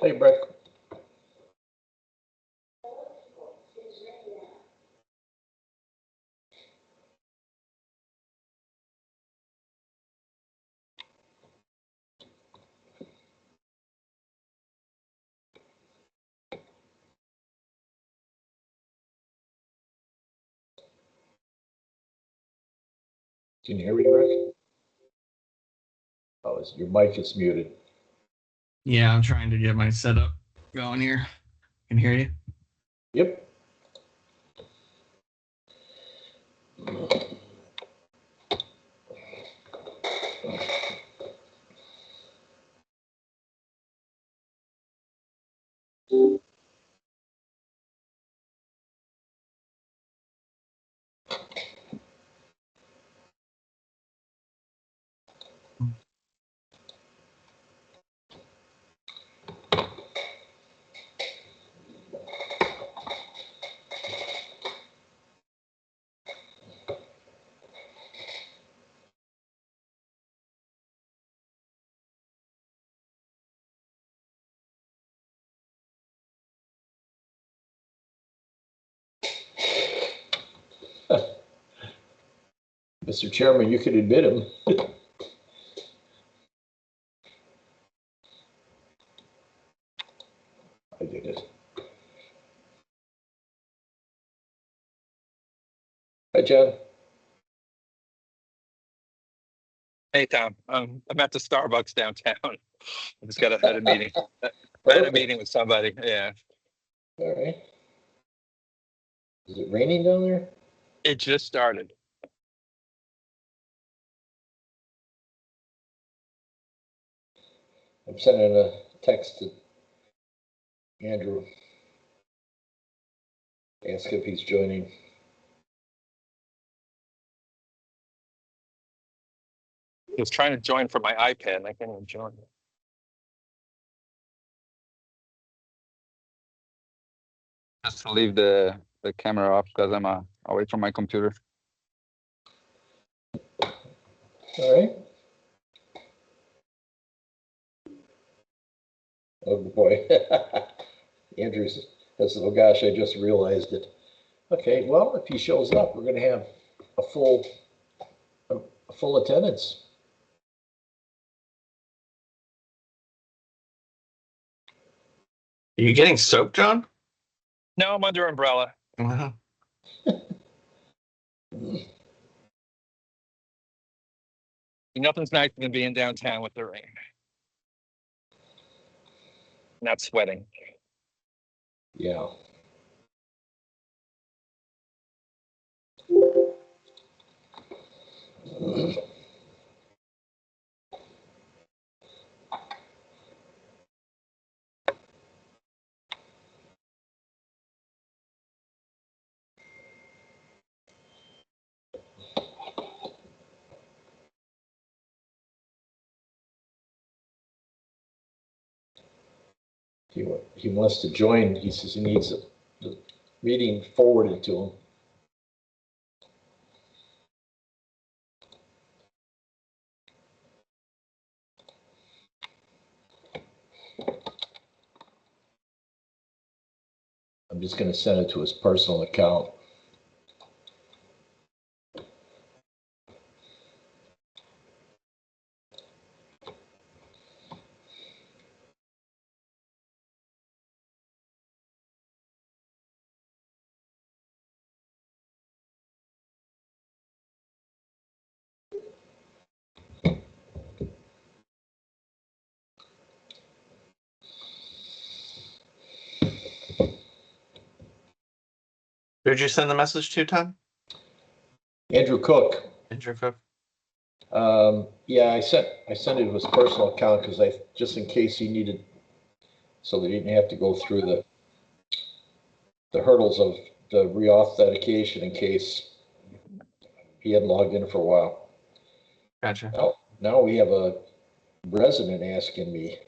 Hey, Brett. Can you hear me, Rick? Oh, your mic is muted. Yeah, I'm trying to get my setup going here. Can hear you? Yep. Mr. Chairman, you could admit him. I did it. Hi, John. Hey, Tom. I'm at the Starbucks downtown. I just got had a meeting. I had a meeting with somebody. Yeah. All right. Is it raining down there? It just started. I'm sending a text to Andrew. Ask if he's joining. I was trying to join from my iPad and I can't even join. Just to leave the camera off because I'm away from my computer. All right. Oh boy. Andrew says, oh gosh, I just realized it. Okay, well, if he shows up, we're going to have a full attendance. Are you getting soaked, John? No, I'm under umbrella. Wow. Nothing's nicer than being downtown with the rain. Not sweating. Yeah. He wants to join. He says he needs the meeting forwarded to him. I'm just going to send it to his personal account. Who'd you send the message to, Tom? Andrew Cook. Andrew Cook. Yeah, I sent it to his personal account because just in case he needed, so they didn't have to go through the hurdles of the re-authentication in case he hadn't logged in for a while. Gotcha. Now we have a resident asking me.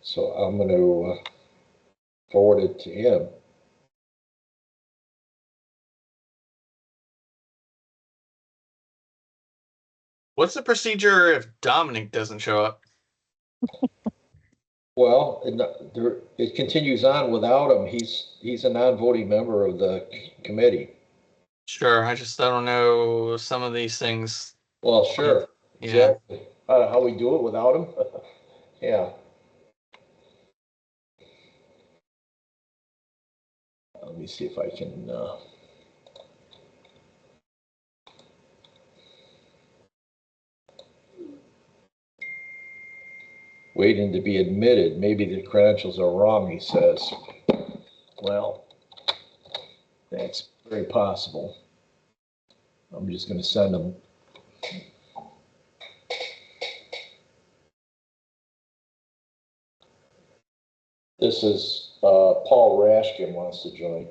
So I'm going to forward it to him. What's the procedure if Dominic doesn't show up? Well, it continues on without him. He's a non-voting member of the committee. Sure, I don't know some of these things. Well, sure. Yeah. Exactly. How we do it without him? Yeah. Let me see if I can. Waiting to be admitted. Maybe the credentials are wrong, he says. Well, that's very possible. I'm just going to send him. This is Paul Rashkin wants to join.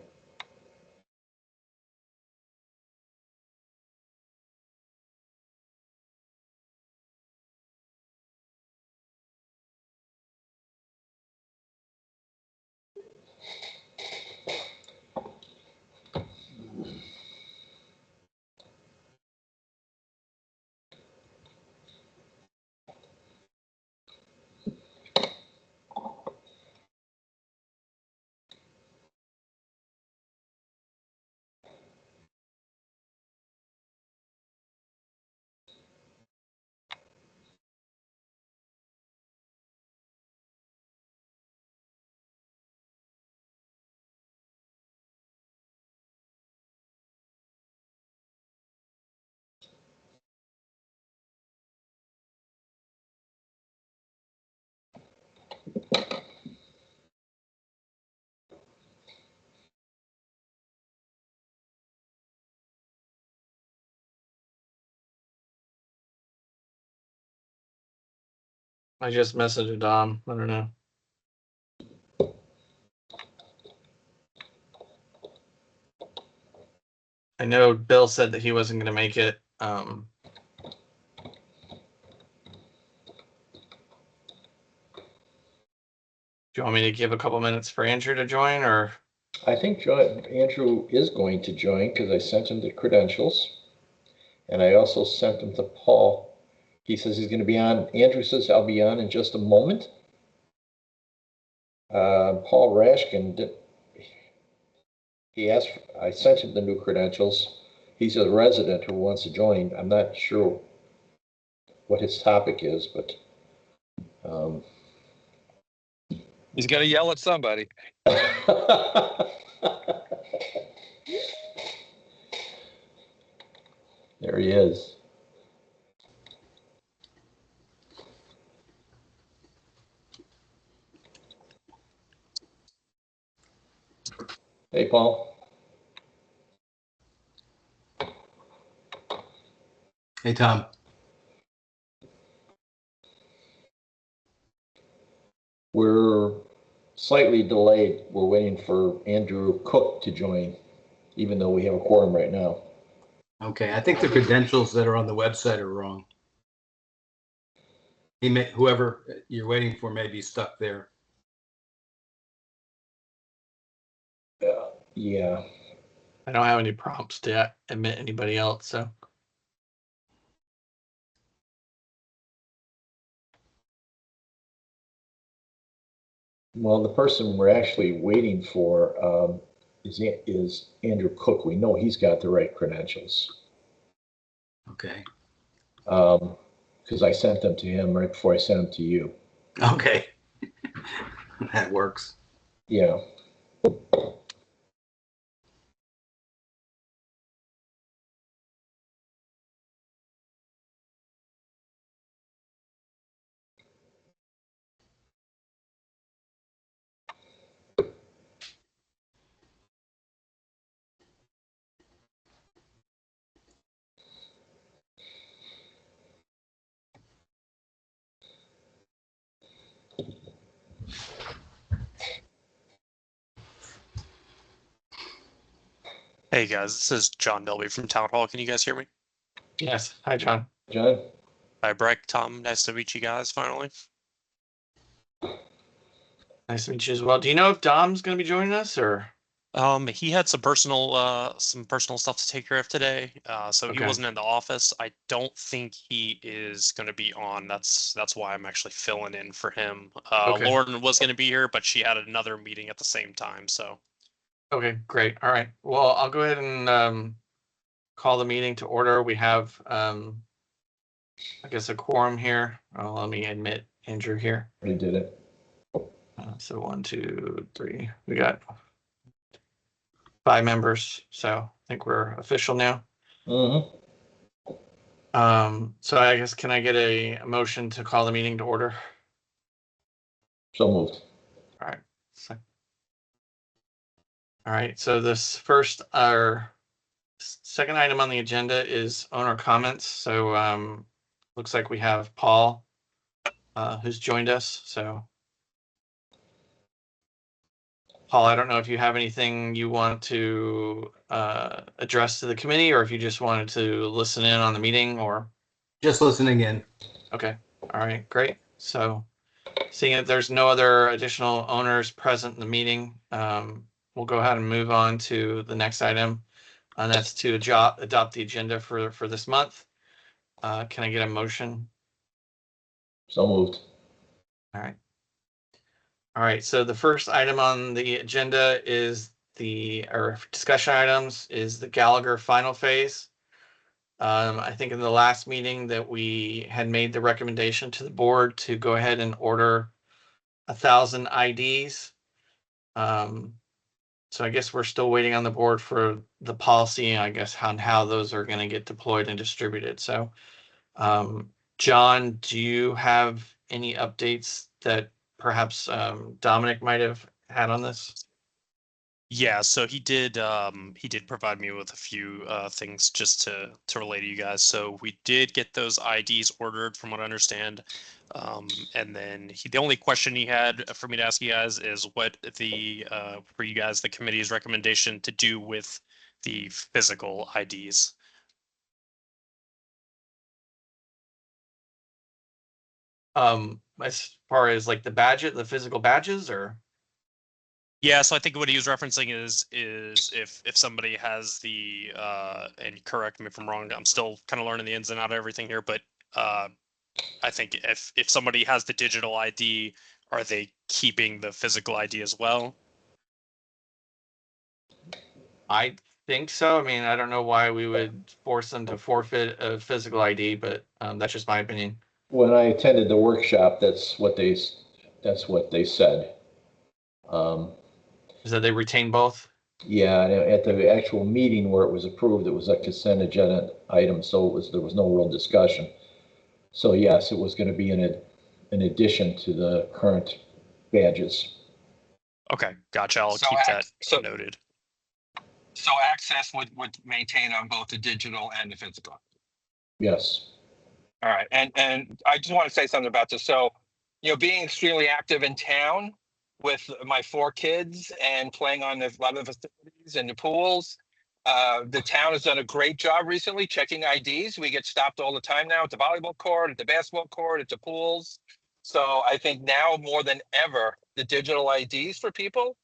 I just messaged Dom. I don't know. I know Bill said that he wasn't going to make it. Do you want me to give a couple minutes for Andrew to join, or? I think Andrew is going to join because I sent him the credentials. And I also sent him to Paul. He says he's going to be on. Andrew says I'll be on in just a moment. Paul Rashkin, he asked, I sent him the new credentials. He's a resident who wants to join. I'm not sure what his topic is, but He's got to yell at somebody. There he is. Hey, Paul. Hey, Tom. We're slightly delayed. We're waiting for Andrew Cook to join, even though we have a quorum right now. Okay, I think the credentials that are on the website are wrong. Whoever you're waiting for may be stuck there. Yeah. I don't have any prompts to admit anybody else, so. Well, the person we're actually waiting for is Andrew Cook. We know he's got the right credentials. Okay. Because I sent them to him right before I sent them to you. Okay. That works. Yeah. Hey guys, this is John Delby from Town Hall. Can you guys hear me? Yes. Hi, John. John? Hi, Breck, Tom. Nice to meet you guys finally. Nice to meet you as well. Do you know if Dom's going to be joining us, or? He had some personal stuff to take care of today. So he Okay. wasn't in the office. I don't think he is going to be on. That's why I'm actually filling in for him. Okay. Lauren was going to be here, but she had another meeting at the same time. So Okay, great. All right. Well, I'll go ahead and call the meeting to order. We have, I guess, a quorum here. Oh, let me admit Andrew here. We did it. So 1, 2, 3. We got 5 members, so I think we're official now. Mm-hmm. So I guess, can I get a motion to call the meeting to order? So moved. All right. All right, so this first, our second item on the agenda is owner comments. So looks like we have Paul who's joined us. So Paul, I don't know if you have anything you want to address to the committee, or if you just wanted to listen in on the meeting, or. Just listening in. Okay, all right, great. So seeing that there's no other additional owners present in the meeting, we'll go ahead and move on to the next item, and that's to adopt the agenda for this month. Can I get a motion? So moved. All right. All right, so the first item on the agenda is or discussion items is the Gallagher final phase. I think in the last meeting that we had made the recommendation to the board to go ahead and order 1,000 IDs. So I guess we're still waiting on the board for the policy, I guess, on how those are going to get deployed and distributed. So, John, do you have any updates that perhaps Dominic might have had on this? yeah, so he did provide me with a few things just to relay to you guys. So we did get those IDs ordered from what I understand. And then the only question he had for me to ask you guys is what for you guys, the committee's recommendation to do with the physical IDs. As far as like the physical badges, or? Yeah, so I think what he was referencing is if somebody has the and correct me if I'm wrong, I'm still kind of learning the ins and out of everything here, but I think if somebody has the digital ID, are they keeping the physical ID as well? I think so. I mean, I don't know why we would force them to forfeit a physical ID, but that's just my opinion. When I attended the workshop, that's what they said. Is that they retain both? Yeah, and at the actual meeting where it was approved, it was a consent agenda item, so there was no real discussion. So yes, it was going to be in addition to the current badges. Okay, gotcha. I'll So keep that so- noted. So access would maintain on both the digital and the physical. Yes. All right, and I just want to say something about this. So, being extremely active in town with my 4 kids and playing on a lot of the facilities and the pools, the town has done a great job recently checking IDs. We get stopped all the time now at the volleyball court, at the basketball court, at the pools. So I think now more than ever, the digital IDs for people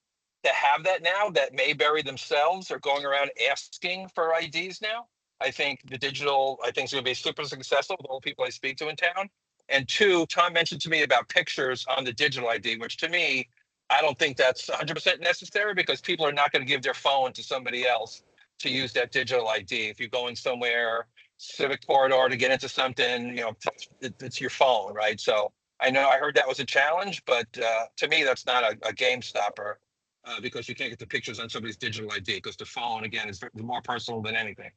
to have that now that may bury themselves or going around asking for IDs now. I think the digital, I think is going to be super successful with all the people I speak to in town. And 2, Tom mentioned to me about pictures on the digital ID, which to me, I don't think that's 100% necessary because people are not going to give their phone to somebody else to use that digital ID. If you're going somewhere, civic corridor to get into something, it's your phone, right? So I know I heard that was a challenge, but to me, that's not a game stopper because you can't get the pictures on somebody's digital ID because the phone, again, is more personal than anything.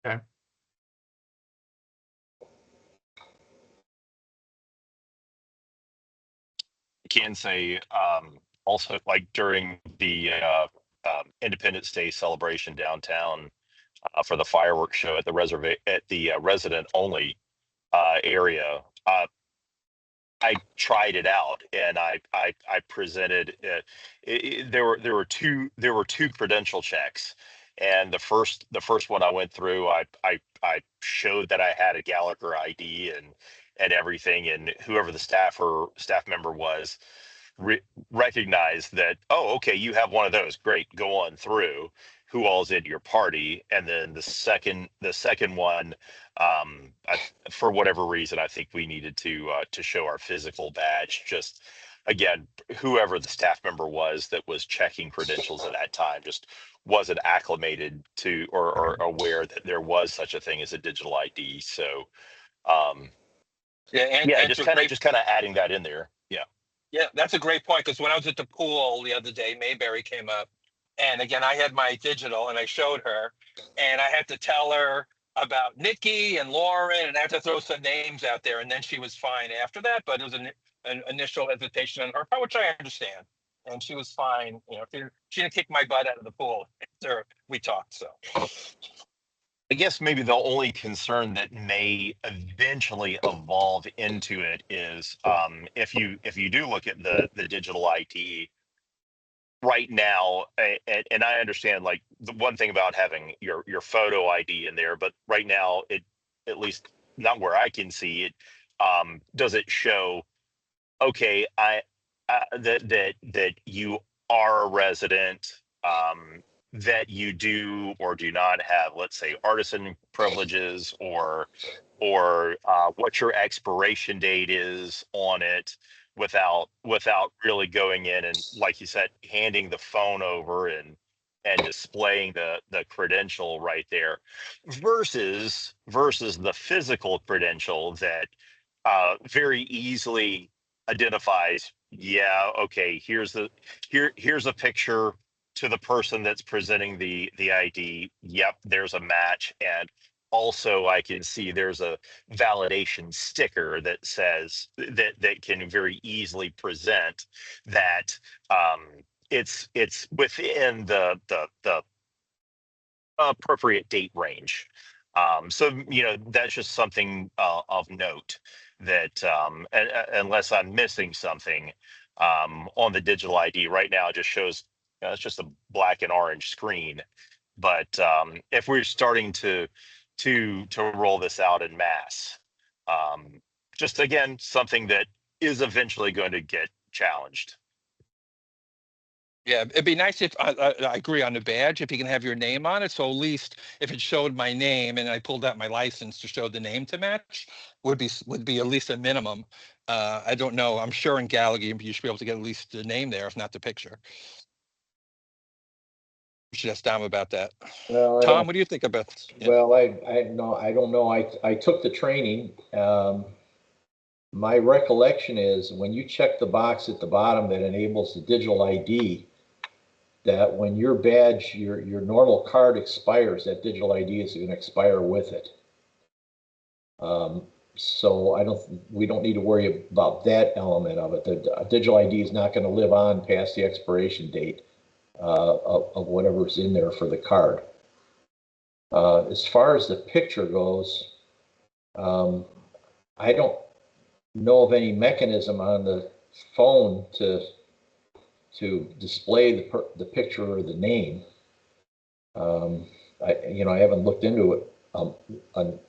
Okay. Can say also like during the Independence Day celebration downtown for the fireworks show at the resident only area. I tried it out and I presented. There were two credential checks, and the first one I went through, I showed that I had a Gallagher ID and everything, and whoever the staff member was recognize that, oh, okay, you have one of those. Great, go on through. Who all's in your party? And then the second one, for whatever reason, I think we needed to show our physical badge. Just again, whoever the staff member was that was checking credentials at that time just wasn't acclimated to or aware that there was such a thing as a digital ID. So Yeah, and yeah, it's a great, just kind of adding that in there. Yeah. yeah, that's a great point, because when I was at the pool the other day, Mayberry came up, and again, I had my digital and I showed her, and I had to tell her about Nikki and Lauren, and I had to throw some names out there, and then she was fine after that. But it was an initial hesitation on her part, which I understand, and she was fine. You know, she didn't kick my butt out of the pool after we talked. So I guess maybe the only concern that may eventually evolve into it is if you do look at the digital ID right now, and I understand like the one thing about having your photo ID in there, but right now it, at least not where I can see it, does it show, okay, that you are a resident, that you do or do not have, let's say, artisan privileges, or what your expiration date is on it, without really going in and, like you said, handing the phone over and displaying the credential right there, versus the physical credential that very easily identifies, yeah, okay, here's a picture to the person that's presenting the ID. Yep, there's a match. And also I can see there's a validation sticker that says that can very easily present that it's within the appropriate date range. So, you know, that's just something of note that unless I'm missing something, on the digital ID right now, it just shows, it's just a black and orange screen. But if we're starting to roll this out in mass, just again, something that is eventually going to get challenged. yeah, it'd be nice if I agree on the badge, if you can have your name on it. So at least if it showed my name and I pulled out my license to show the name to match, would be at least a minimum. I don't know. I'm sure in Gallagher you should be able to get at least the name there, if not the picture. We should ask Tom about that. Well, Tom, what do you think about this? Yeah. Well, I don't know. I took the training. My recollection is when you check the box at the bottom that enables the digital ID, that when your badge, your normal card expires, that digital ID is going to expire with it. So we don't need to worry about that element of it. The digital ID is not going to live on past the expiration date of whatever's in there for the card. As far as the picture goes, I don't know of any mechanism on the phone to display the picture or the name. I haven't looked into it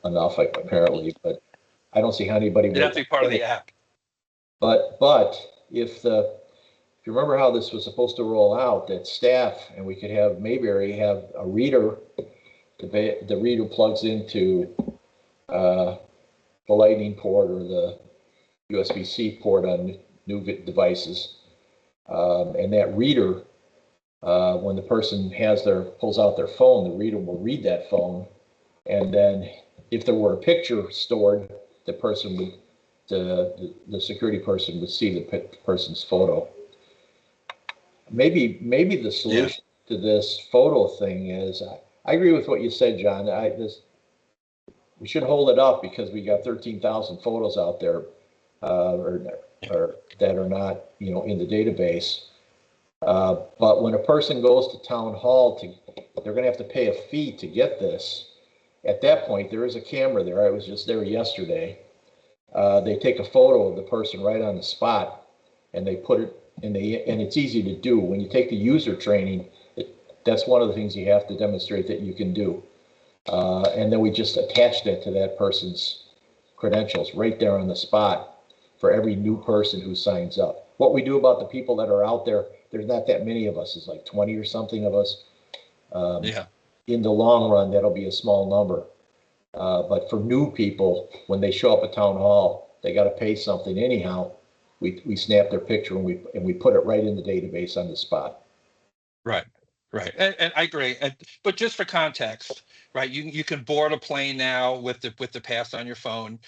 enough, apparently, but I don't see how anybody would. It'd have to be part of the app. But if you remember how this was supposed to roll out, that staff, and we could have Mayberry have a reader, the reader plugs into the lightning port or the USB-C port on new devices. And that reader, when the person pulls out their phone, the reader will read that phone. And then if there were a picture stored, the security person would see the person's photo. Maybe the solution to this photo thing is, I agree with what you said, John. We should hold it up because we got 13,000 photos out there, or that are not, in the database. But when a person goes to town hall, they're going to have to pay a fee to get this. At that point, there is a camera there. I was just there yesterday. They take a photo of the person right on the spot, and they put it and it's easy to do. When you take the user training, that's one of the things you have to demonstrate that you can do. And then we just attach that to that person's credentials right there on the spot for every new person who signs up. what we do about the people that are out there, there's not that many of us. It's like 20 or something of us. Yeah. In the long run, that'll be a small number. But for new people, when they show up at town hall, they got to pay something anyhow. We snap their picture and we put it right in the database on the spot. Right, right, and I agree. But just for context, right? You can board a plane now with the pass on your phone.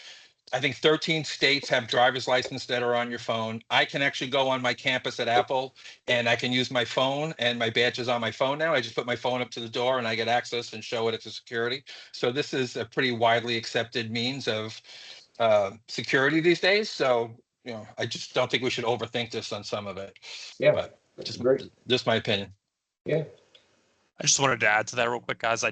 I think 13 states have driver's license that are on your phone. I can actually go on my campus at Apple and I can use my phone, and my badge is on my phone now. I just put my phone up to the door and I get access and show it to security. So this is a pretty widely accepted means of security these days. So, I just don't think we should overthink this on some of it. Yeah, But that's just, great. just my opinion. Yeah. I just wanted to add to that real quick, guys. I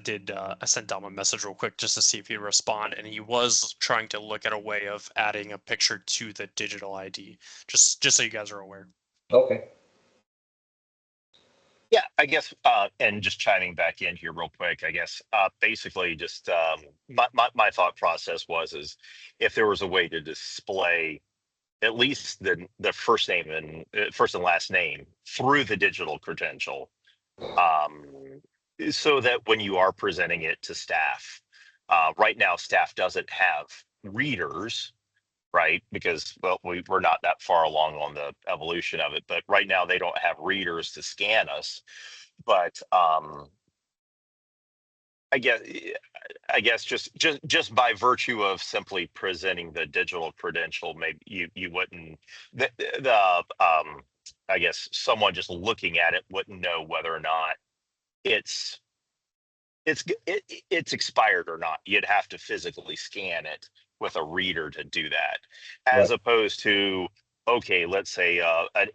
sent Dom a message real quick just to see if he'd respond, and he was trying to look at a way of adding a picture to the digital ID. Just so you guys are aware. Okay. Yeah, I guess, and just chiming back in here real quick, I guess, basically just my thought process is if there was a way to display at least the first name and first and last name through the digital credential, so that when you are presenting it to staff, right now staff doesn't have readers, right? Because, well, we're not that far along on the evolution of it, but right now they don't have readers to scan us. But I guess just by virtue of simply presenting the digital credential, maybe you wouldn't I guess someone just looking at it wouldn't know whether or not it's it's expired or not. You'd have to physically scan it with a reader to do that, as Right. opposed to, okay, let's say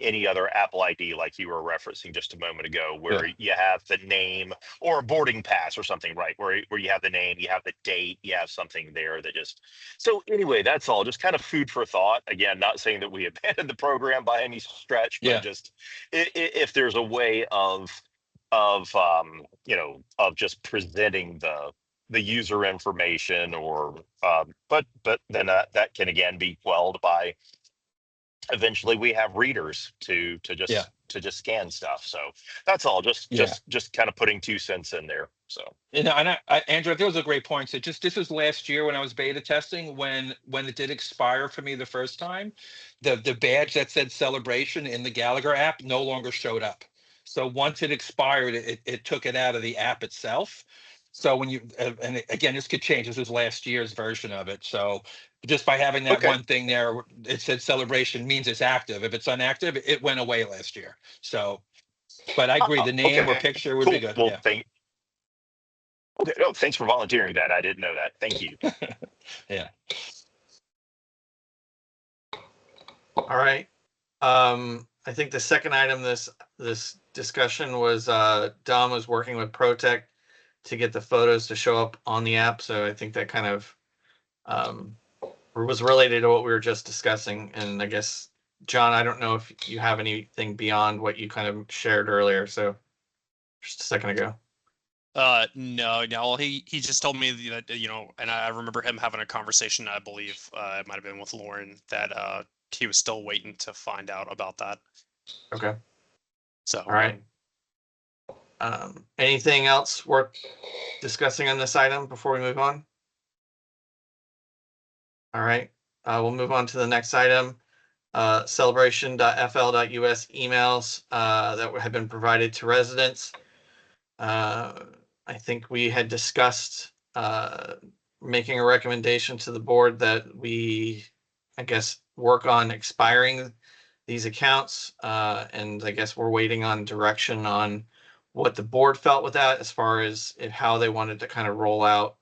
any other Apple ID like you were referencing just a moment ago, where you have the name or a boarding pass or something, right? Where you have the name, you have the date, you have something there that just. So anyway, that's all. Just kind of food for thought. Again, not saying that we abandoned the program by any stretch, but Yeah. just if there's a way of of just presenting the user information, or but then that can again be quelled by eventually we have readers to Yeah. just scan stuff. So that's all. Just Yeah. just kind of putting 2 cents in there. So And Andrew, those are great points. This was last year when I was beta testing, when it did expire for me the first time, the badge that said celebration in the Gallagher app no longer showed up. So once it expired, it took it out of the app itself. So when you again, this could change. This was last year's version of it. So just by having that okay. one thing there, it said celebration means it's active. If it's inactive, it went away last year. So, but I agree, the name or Okay. picture would Cool. be good. Well, Yeah. okay. Oh, thanks for volunteering that. I didn't know that. Thank you. Yeah. All right. I think the second item this discussion was Dom was working with ProTech to get the photos to show up on the app. So I think that kind of was related to what we were just discussing. And I guess, John, I don't know if you have anything beyond what you kind of shared earlier. So just a second ago. No. Well, he just told me that, and I remember him having a conversation, I believe it might have been with Lauren, that he was still waiting to find out about that. Okay. So All right. Anything else worth discussing on this item before we move on? All right. We'll move on to the next item. Celebration.fl.us emails that have been provided to residents. I think we had discussed making a recommendation to the board that we, I guess, work on expiring these accounts. And I guess we're waiting on direction on what the board felt with that, as far as how they wanted to kind of roll out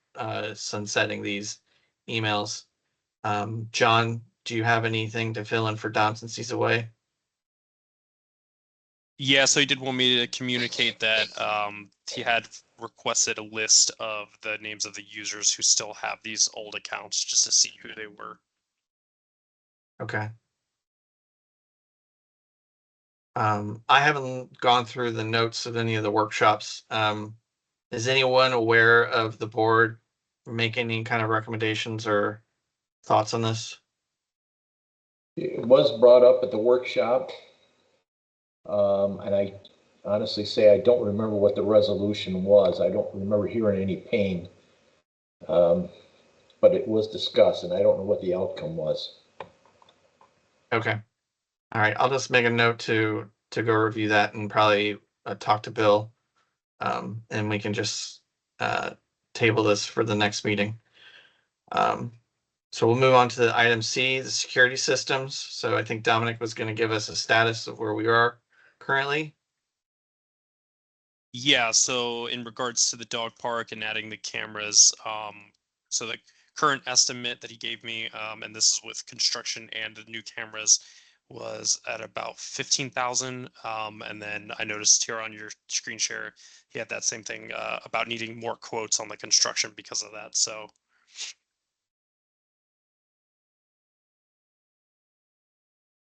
sunsetting these emails. John, do you have anything to fill in for Dom since he's away? yeah, so he did want me to communicate that he had requested a list of the names of the users who still have these old accounts, just to see who they were. Okay. I haven't gone through the notes of any of the workshops. Is anyone aware of the board making any kind of recommendations or thoughts on this? It was brought up at the workshop. And I honestly say I don't remember what the resolution was. I don't remember hearing any pain. But it was discussed, and I don't know what the outcome was. Okay. All right. I'll just make a note to go review that and probably talk to Bill. And we can just table this for the next meeting. So we'll move on to item C, the security systems. So I think Dominic was going to give us a status of where we are currently. Yeah, so in regards to the dog park and adding the cameras, so the current estimate that he gave me, and this is with construction and the new cameras, was at about 15,000. And then I noticed here on your screen share, he had that same thing about needing more quotes on the construction because of that. So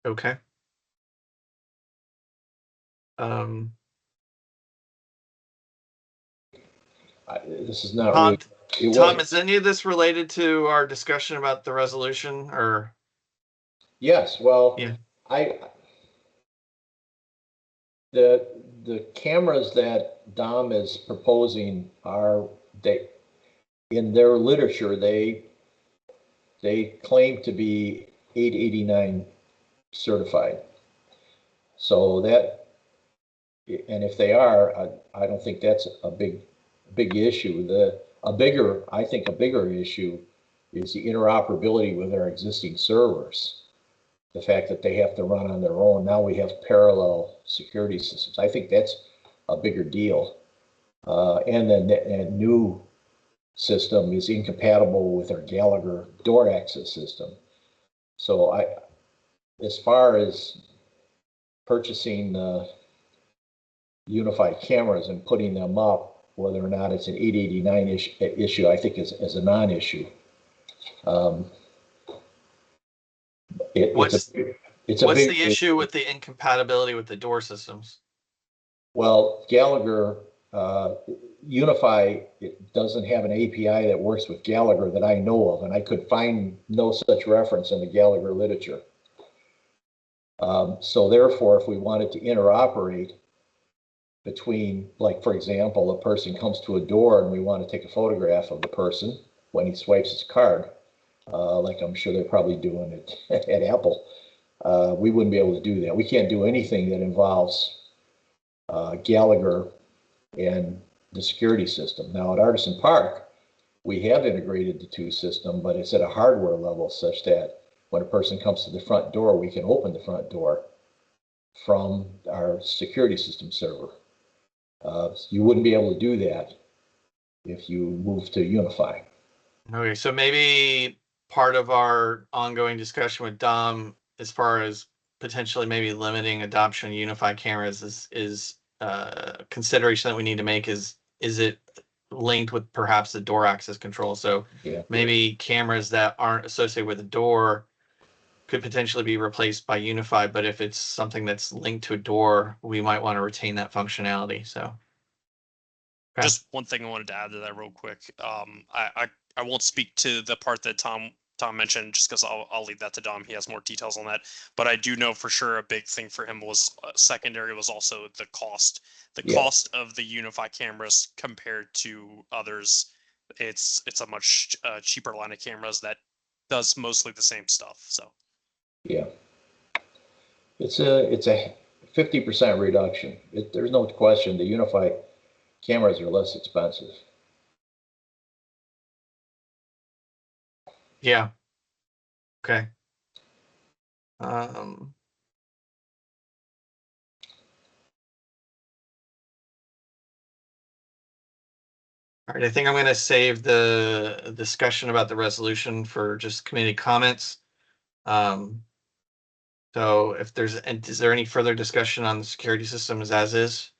Okay. This is not Tom, really. It Tom, was, is any of this related to our discussion about the resolution or? yes. Well, Yeah. The cameras that Dom is proposing are in their literature they claim to be 889 certified. So that, and if they are, I don't think that's a big issue. I think a bigger issue is the interoperability with our existing servers. The fact that they have to run on their own. Now we have parallel security systems. I think that's a bigger deal. And then the new system is incompatible with our Gallagher door access system. So as far as purchasing unified cameras and putting them up, whether or not it's an 889 issue, I think is a non-issue. What's Big, the issue with the incompatibility with the door systems? Well, Gallagher Unify, it doesn't have an API that works with Gallagher that I know of, and I could find no such reference in the Gallagher literature. So therefore, if we wanted to interoperate between, like, for example, a person comes to a door and we want to take a photograph of the person when he swipes his card, like I'm sure they're probably doing it at Apple, we wouldn't be able to do that. We can't do anything that involves Gallagher and the security system. Now at Artisan Park, we have integrated the two systems, but it's at a hardware level such that when a person comes to the front door, we can open the front door from our security system server. You wouldn't be able to do that if you move to Unify. Okay, so maybe part of our ongoing discussion with Dom, as far as potentially maybe limiting adoption of unified cameras, is consideration that we need to make is it linked with perhaps the door access control? So Yeah. maybe cameras that aren't associated with a door could potentially be replaced by unified, but if it's something that's linked to a door, we might want to retain that functionality. So okay. just one thing I wanted to add to that real quick. I won't speak to the part that Tom mentioned just because I'll leave that to Dom. He has more details on that. But I do know for sure a big thing for him was secondary was also the cost. The cost of the Unify cameras compared to others, it's a much cheaper line of cameras that does mostly the same stuff. So yeah, it's a 50% reduction. There's no question the Unify cameras are less expensive. Yeah. Okay. All right, I think I'm going to save the discussion about the resolution for just committee comments. So if is there any further discussion on the security systems as is?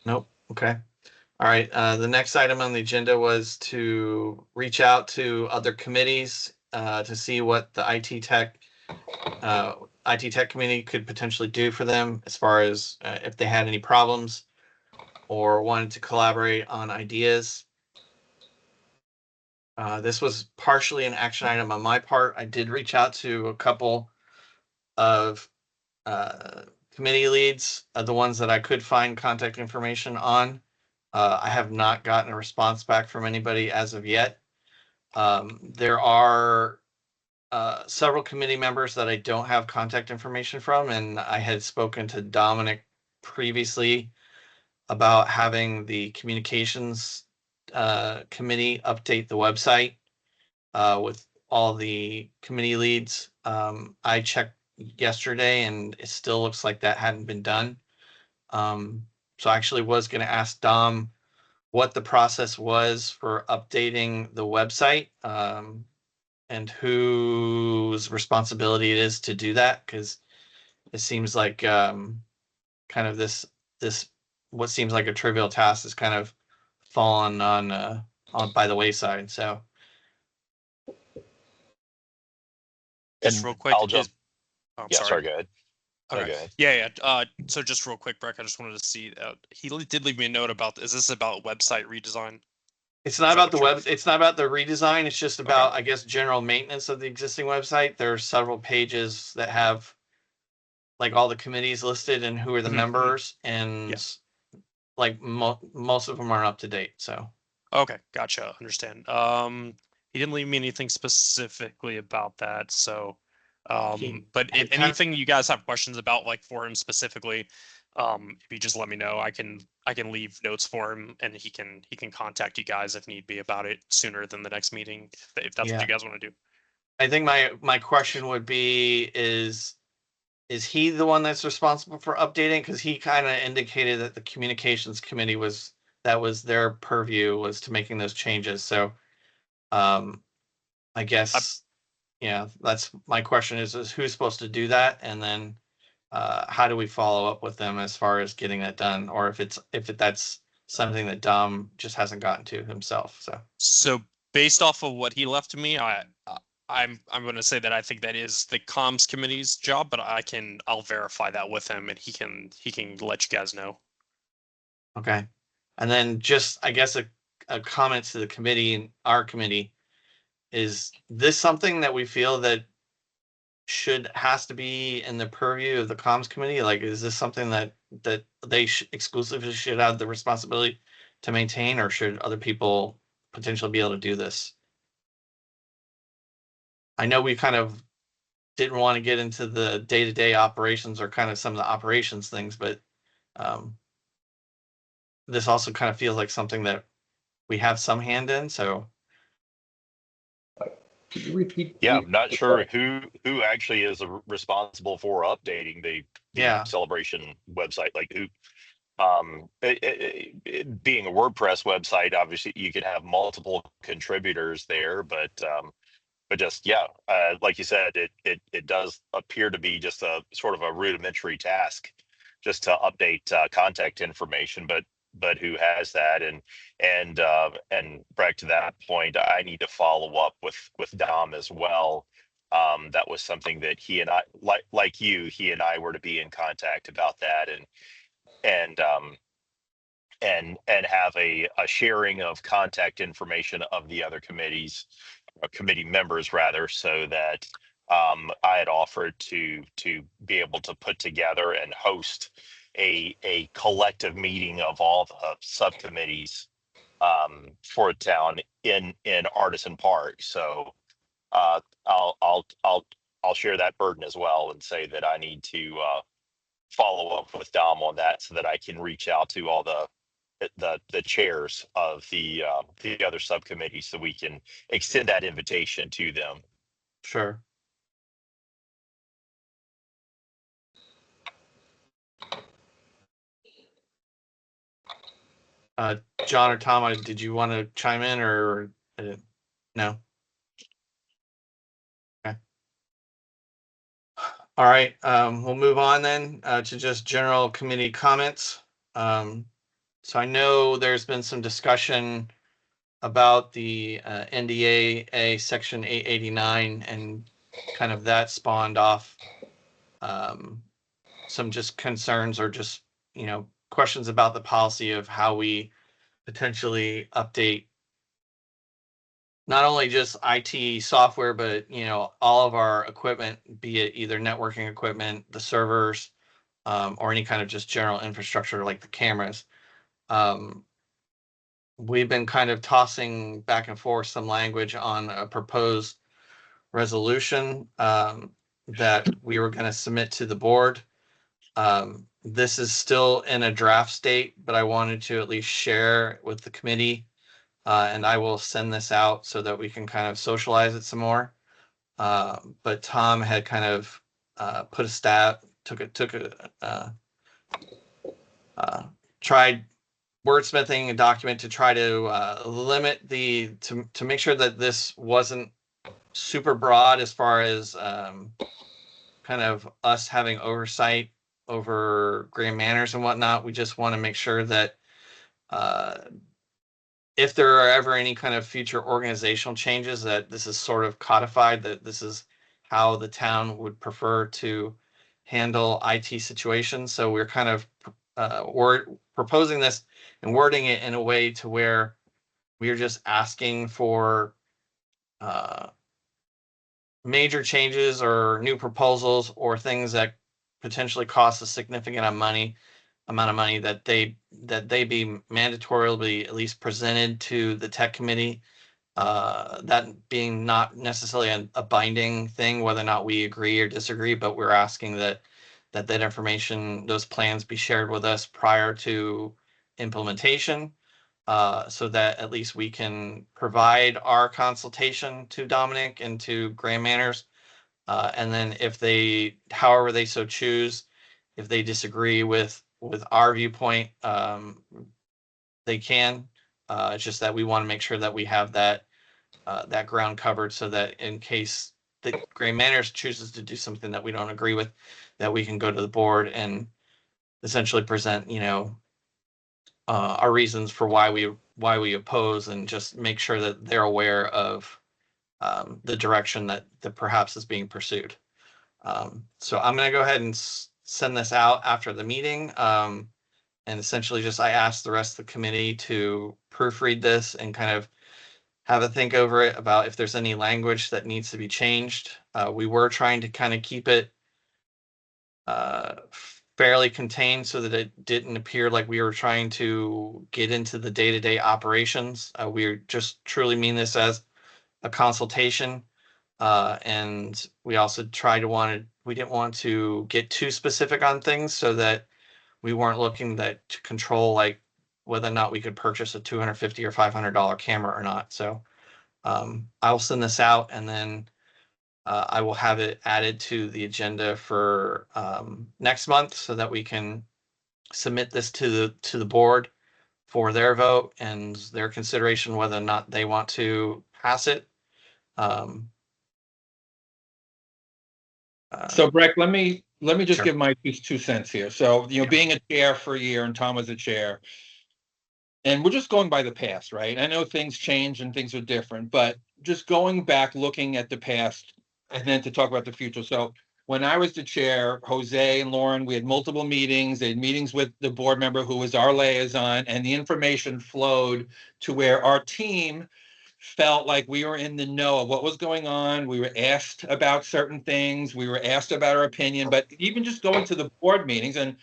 Nope. Okay. All right. The next item on the agenda was to reach out to other committees to see what the IT tech committee could potentially do for them as far as if they had any problems or wanted to collaborate on ideas. This was partially an action item on my part. I did reach out to a couple of committee leads, the ones that I could find contact information on. I have not gotten a response back from anybody as of yet. There are several committee members that I don't have contact information from, and I had spoken to Dominic previously about having the communications committee update the website with all the committee leads. I checked yesterday and it still looks like that hadn't been done. So I actually was going to ask Dom what the process was for updating the website, and whose responsibility it is to do that, because it seems like kind of this what seems like a trivial task has kind of fallen on by the wayside. So Just And real quick, I'll jump. oh, I'm Yeah, sorry. sorry, go ahead. No, Okay. go ahead. Yeah, yeah. So just real quick, Breck, I just wanted to see. Did leave me a note about. Is this about website redesign? it's not Is that about the what you're- web. It's not about the redesign. It's just about, I guess, general maintenance of the existing website. There are several pages that have like all the committees listed and who are the Mhm, mhm. members, and Yeah. like most of them aren't up to date. So Okay, gotcha. Understand. He didn't leave me anything specifically about that. So, but he if kind of- anything you guys have questions about, like for him specifically, if you just let me know, I can leave notes for him, and he can contact you guys if need be about it sooner than the next meeting, if that's Yeah. what you guys want to do. I think my question would be is he the one that's responsible for updating? Because he kind of indicated that the communications committee was their purview, was to making those changes. So I guess yeah, that's my question is who's supposed to do that, and then how do we follow up with them as far as getting that done, or if that's something that Dom just hasn't gotten to himself. So based off of what he left to me, I'm going to say that I think that is the comms committee's job, but I'll verify that with him, and he can let you guys know. Okay. And then just, I guess, a comment to the committee, our committee, is this something that we feel that has to be in the purview of the comms committee? Like, is this something that they exclusively should have the responsibility to maintain, or should other people potentially be able to do this? I know we kind of didn't want to get into the day-to-day operations or kind of some of the operations things, but this also kind of feels like something that we have some hand in. So Could you repeat? Yeah, I'm not sure who actually is responsible for updating the Yeah. celebration website. Like who, being a WordPress website, obviously you could have multiple contributors there, but just yeah, like you said, it does appear to be just a sort of a rudimentary task, just to update contact information. But who has that? And back to that point, I need to follow up with Dom as well. That was something that he and I, like you, he and I were to be in contact about that, and have a sharing of contact information of the other committees, committee members rather, so that I had offered to be able to put together and host a collective meeting of all the subcommittees for a town in Artisan Park. So I'll share that burden as well and say that I need to follow up with Dom on that so that I can reach out to all the chairs of the other subcommittees so we can extend that invitation to them. sure. John or Tom, did you want to chime in, or no? Okay. All right. We'll move on then to just general committee comments. So I know there's been some discussion about the NDAA Section 889, and kind of that spawned off some just concerns, or just, questions about the policy of how we potentially update not only just IT software, but all of our equipment, be it either networking equipment, the servers, or any kind of just general infrastructure like the cameras. We've been kind of tossing back and forth some language on a proposed resolution that we were going to submit to the board. This is still in a draft state, but I wanted to at least share with the committee, and I will send this out so that we can kind of socialize it some more. But Tom had kind of put a tried wordsmithing a document to try to limit to make sure that this wasn't super broad as far as kind of us having oversight over Grand Manors and whatnot. We just want to make sure that if there are ever any kind of future organizational changes, that this is sort of codified, that this is how the town would prefer to handle IT situations. So we're kind of proposing this and wording it in a way to where we're just asking for major changes or new proposals or things that potentially cost a significant amount of money that they be mandatorily at least presented to the tech committee. That being not necessarily a binding thing, whether or not we agree or disagree, but we're asking that information, those plans, be shared with us prior to implementation, so that at least we can provide our consultation to Dominic and to Grand Manors. And then if they, however they so choose, if they disagree with our viewpoint, they can. It's just that we want to make sure that we have that ground covered, so that in case the Grand Manors chooses to do something that we don't agree with, that we can go to the board and essentially present, our reasons for why we oppose, and just make sure that they're aware of the direction that perhaps is being pursued. So I'm going to go ahead and send this out after the meeting. And essentially just, I asked the rest of the committee to proofread this and kind of have a think over it about if there's any language that needs to be changed. We were trying to kind of keep it fairly contained so that it didn't appear like we were trying to get into the day-to-day operations. We just truly mean this as a consultation. And we also we didn't want to get too specific on things, so that we weren't looking to control like whether or not we could purchase a $250 or $500 camera or not. So I'll send this out, and then I will have it added to the agenda for next month, so that we can submit this to the board for their vote and their consideration whether or not they want to pass it. So Breck, let me just Sure. give my 2 cents here. So, being a chair for a year, and Tom was a chair, and we're just going by the past, right? I know things change and things are different, but just going back, looking at the past, and then to talk about the future. So when I was the chair, Jose and Lauren, we had multiple meetings. They had meetings with the board member who was our liaison, and the information flowed to where our team felt like we were in the know of what was going on. We were asked about certain things. We were asked about our opinion, but even just going to the board meetings, and,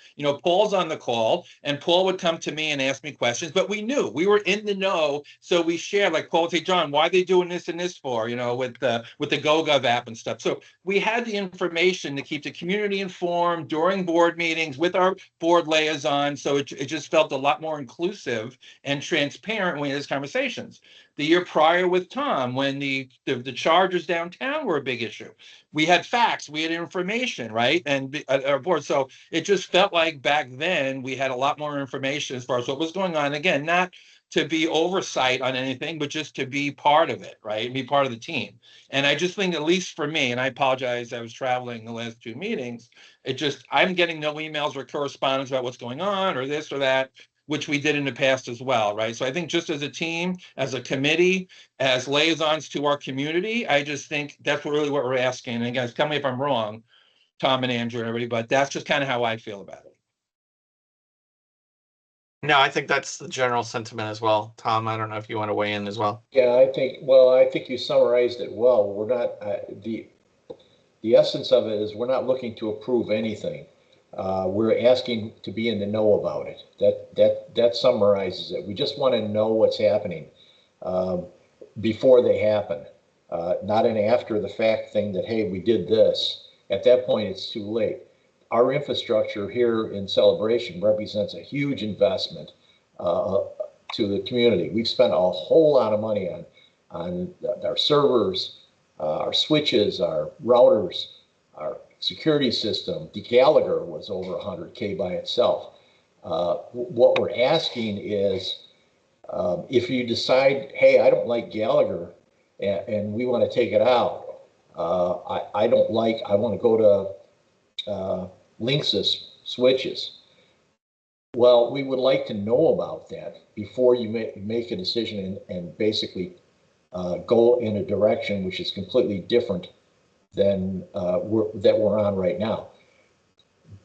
Paul's on the call, and Paul would come to me and ask me questions, but we knew we were in the know. So we shared, like Paul would say, John, why are they doing this and this for, with the GoGov app and stuff. So we had the information to keep the community informed during board meetings with our board liaison. So it just felt a lot more inclusive and transparent when we had these conversations. The year prior with Tom, when the chargers downtown were a big issue, we had facts, we had information, right? And our board. So it just felt like back then we had a lot more information as far as what was going on. Again, not to be oversight on anything, but just to be part of it, right? And be part of the team. And I just think, at least for me, and I apologize, I was traveling the last 2 meetings, I'm getting no emails or correspondence about what's going on or this or that, which we did in the past as well, right? So I think just as a team, as a committee, as liaisons to our community, I just think that's really what we're asking. And guys, tell me if I'm wrong, Tom and Andrew and everybody, but that's just kind of how I feel about it. No, I think that's the general sentiment as well. Tom, I don't know if you want to weigh in as well. Yeah, I think you summarized it well. We're not, the essence of it is we're not looking to approve anything. We're asking to be in the know about it. That summarizes it. We just want to know what's happening before they happen. Not an after the fact thing that, hey, we did this. At that point, it's too late. Our infrastructure here in Celebration represents a huge investment to the community. We've spent a whole lot of money on our servers, our switches, our routers, our security system. The Gallagher was over 100K by itself. What we're asking is if you decide, hey, I don't like Gallagher and we want to take it out, I want to go to Linksys switches. Well, we would like to know about that before you make a decision and basically go in a direction which is completely different than that we're on right now.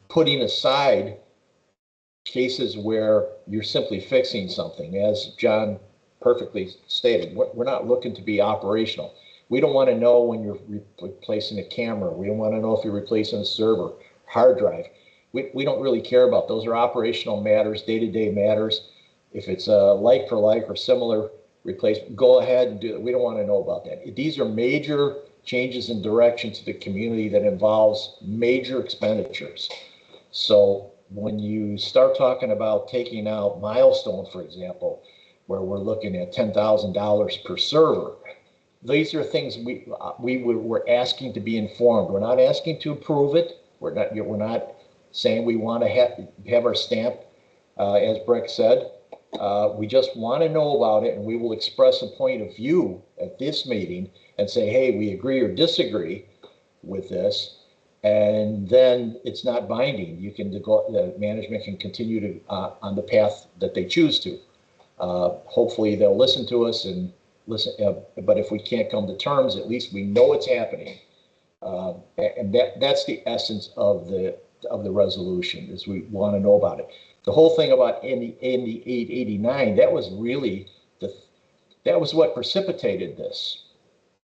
Putting aside cases where you're simply fixing something, as John perfectly stated, we're not looking to be operational. We don't want to know when you're replacing a camera. We don't want to know if you're replacing a server, hard drive. We don't really care about those. Are operational matters, day-to-day matters. If it's a like for like or similar replacement, go ahead and do it. We don't want to know about that. These are major changes in direction to the community that involves major expenditures. So when you start talking about taking out Milestone, for example, where we're looking at $10,000 per server, these are things we're asking to be informed. We're not asking to approve it. We're not saying we want to have our stamp, as Breck said. We just want to know about it, and we will express a point of view at this meeting and say, hey, we agree or disagree with this. And then it's not binding. The management can continue to on the path that they choose to. Hopefully they'll listen to us and listen. But if we can't come to terms, at least we know it's happening. And that's the essence of the resolution, is we want to know about it. The whole thing about ND 889, that was really that was what precipitated this.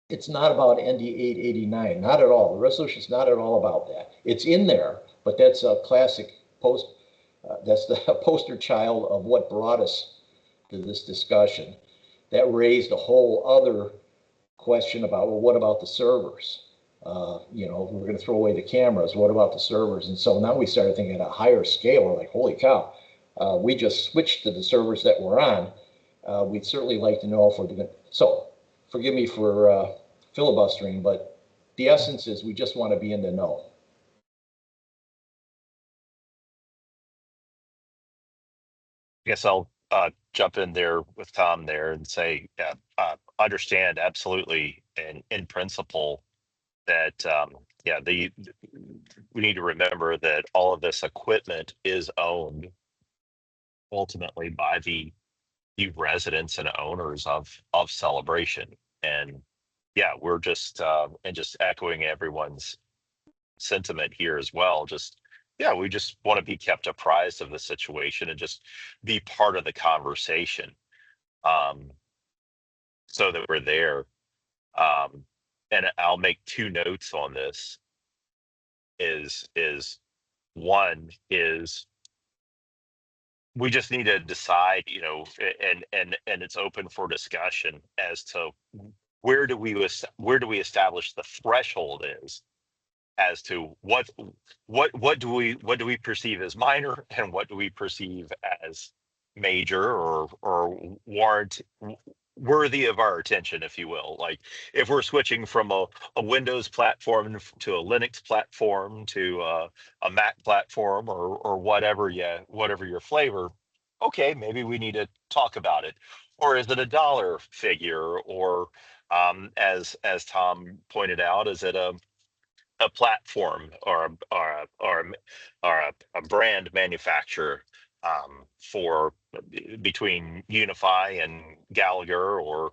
It's not about ND 889, not at all. The resolution is not at all about that. It's in there, but that's a classic that's the poster child of what brought us to this discussion. That raised a whole other question about, well, what about the servers? We're going to throw away the cameras. What about the servers? And so now we started thinking at a higher scale. We're like, holy cow, we just switched to the servers that we're on. We'd certainly like to know if we're going to. So forgive me for filibustering, but the essence is we just want to be in the know. I guess I'll jump in there with Tom there and say, understand absolutely and in principle that we need to remember that all of this equipment is owned ultimately by the residents and owners of Celebration. And yeah, we're just echoing everyone's sentiment here as well. We just want to be kept apprised of the situation and just be part of the conversation, so that we're there. And I'll make two notes on this. Is one is we just need to decide, and it's open for discussion as to where do we establish the threshold is as to what do we perceive as minor and what do we perceive as major or warrant worthy of our attention, if you will. Like if we're switching from a Windows platform to a Linux platform to a Mac platform or whatever your flavor, okay, maybe we need to talk about it. Or is it a dollar figure, or as Tom pointed out, is it a platform or a brand manufacturer, for between Unify and Gallagher or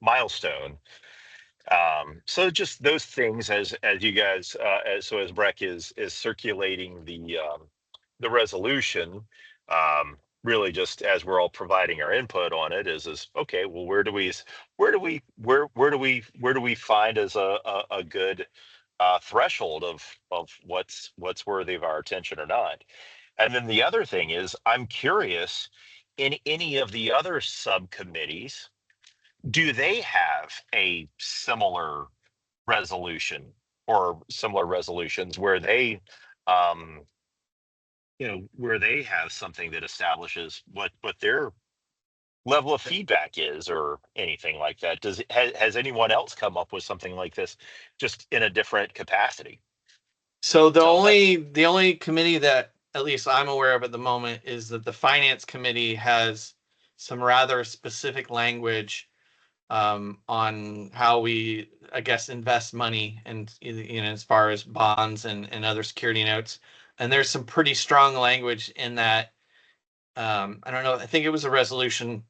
Milestone. So just those things as you guys as Breck is circulating the resolution. Really just as we're all providing our input on it is okay, well, where do we find as a good threshold of what's worthy of our attention or not? And then the other thing is, I'm curious, in any of the other subcommittees, do they have a similar resolution or similar resolutions where they, um, where they have something that establishes what their level of feedback is or anything like that? Has anyone else come up with something like this just in a different capacity? So the So that's only committee that at least I'm aware of at the moment is that the finance committee has some rather specific language on how we, I guess, invest money and as far as bonds and other security notes. And there's some pretty strong language in that. I don't know. I think it was a resolution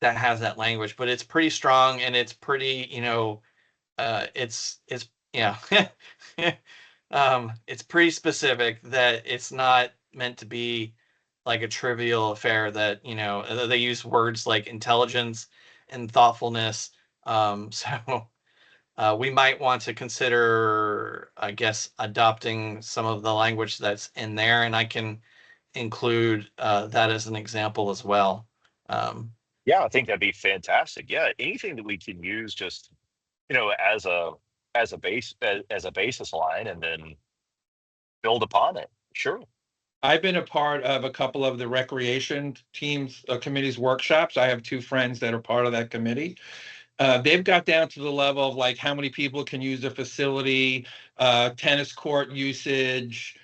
that has that language, but it's pretty strong and it's pretty, it's yeah. It's pretty specific that it's not meant to be like a trivial affair that, they use words like intelligence and thoughtfulness. So we might want to consider, I guess, adopting some of the language that's in there, and I can include that as an example as well. Yeah, I think that'd be fantastic. Yeah, anything that we can use just, as a basis line and then build upon it. Sure. I've been a part of a couple of the recreation teams, committees workshops. I have two friends that are part of that committee. They've got down to the level of like how many people can use the facility, tennis court usage,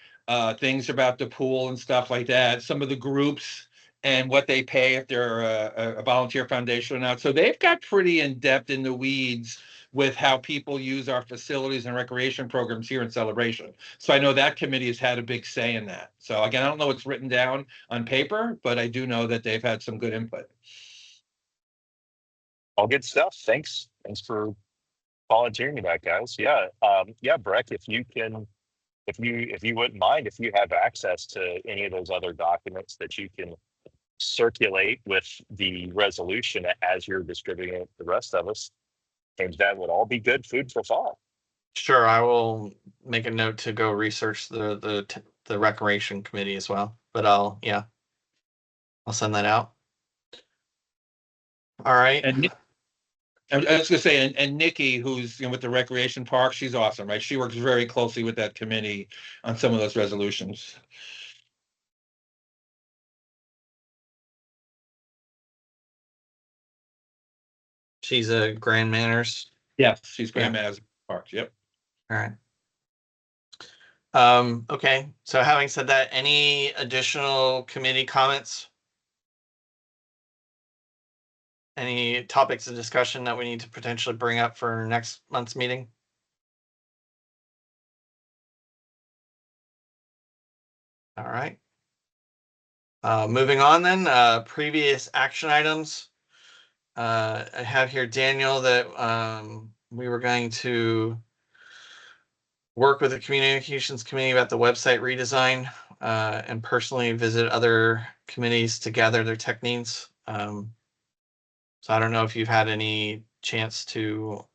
things about the pool and stuff like that. Some of the groups and what they pay if they're a volunteer foundation or not. So they've got pretty in depth in the weeds with how people use our facilities and recreation programs here in Celebration. So I know that committee has had a big say in that. So again, I don't know what's written down on paper, but I do know that they've had some good input. All good stuff. Thanks for volunteering that, guys. Yeah. Yeah, Breck, if you wouldn't mind, if you have access to any of those other documents that you can circulate with the resolution as you're distributing it to the rest of us, and that would all be good food for thought. Sure, I will make a note to go research the recreation committee as well. But I'll send that out. All right. And I was gonna say, and Nikki, who's with the recreation park, she's awesome, right? She works very closely with that committee on some of those resolutions. She's a Grand Manners. Yes, she's Grand Manners Parks. Yep. All right. Okay. So having said that, any additional committee comments? Any topics of discussion that we need to potentially bring up for next month's meeting? All right. Moving on then, previous action items. I have here, Daniel, that we were going to work with the communications committee about the website redesign and personally visit other committees to gather their tech needs. So I don't know if you've had any chance to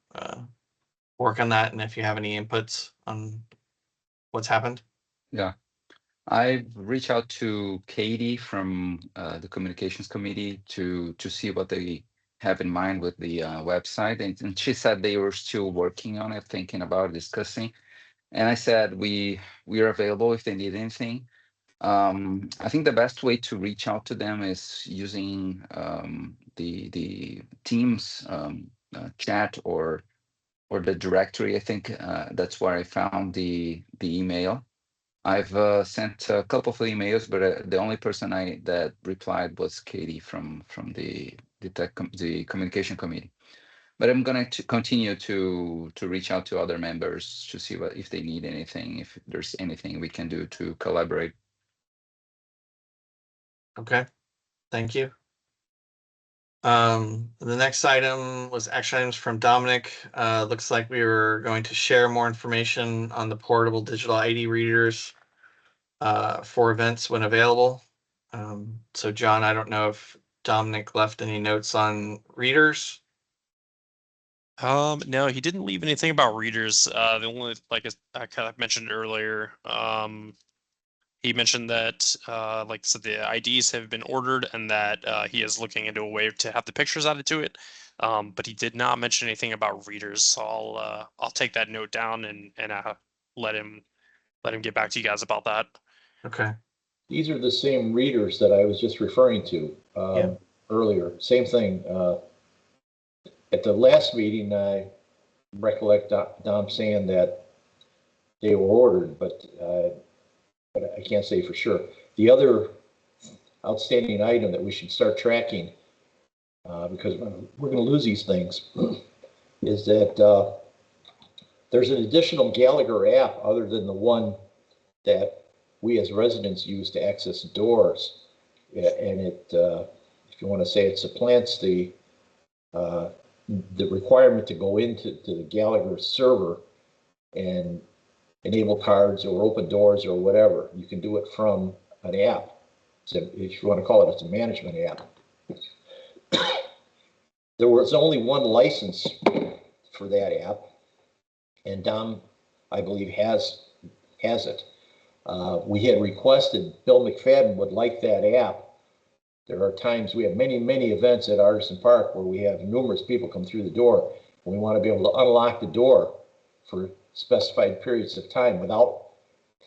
work on that and if you have any inputs on what's happened. Yeah, I've reached out to Katie from the communications committee to see what they have in mind with the website, and she said they were still working on it, thinking about discussing. And I said we are available if they need anything. I think the best way to reach out to them is using the Teams chat or the directory. I think that's where I found the email. I've sent a couple of emails, but the only person that replied was Katie from the communication committee. But I'm going to continue to reach out to other members to see if they need anything, if there's anything we can do to collaborate. Okay, thank you. The next item was action items from Dominic. Looks like we were going to share more information on the portable digital ID readers for events when available. So John, I don't know if Dominic left any notes on readers. No, he didn't leave anything about readers. The only, like I kind of mentioned earlier, he mentioned that, like I said, the IDs have been ordered and that he is looking into a way to have the pictures added to it. But he did not mention anything about readers. So I'll take that note down and let him get back to you guys about that. Okay. These are the same readers that I was just referring to Yeah. earlier. Same thing. At the last meeting, I recollect Dom saying that they were ordered, but I can't say for sure. The other outstanding item that we should start tracking, because we're going to lose these things, is that there's an additional Gallagher app other than the one that we as residents use to access doors. And it, if you want to say, it supplants the requirement to go into the Gallagher server and enable cards or open doors or whatever. You can do it from an app. So if you want to call it, it's a management app. There was only one license for that app, and Dom, I believe, has it. We had requested, Bill McFadden would like that app. There are times we have many events at Artisan Park where we have numerous people come through the door. And we want to be able to unlock the door for specified periods of time without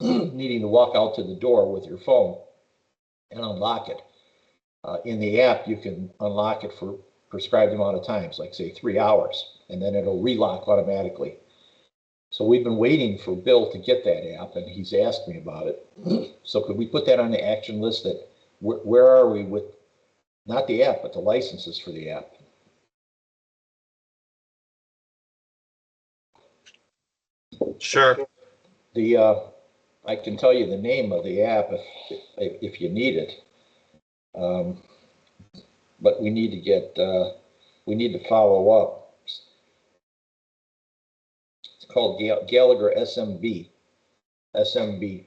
needing to walk out to the door with your phone and unlock it. In the app, you can unlock it for prescribed amount of times, like say 3 hours, and then it'll relock automatically. So we've been waiting for Bill to get that app, and he's asked me about it. So could we put that on the action list? That where are we with, not the app, but the licenses for the app? Sure. The I can tell you the name of the app if you need it. But we need to get we need to follow up. It's called Gallagher SMB. SMB.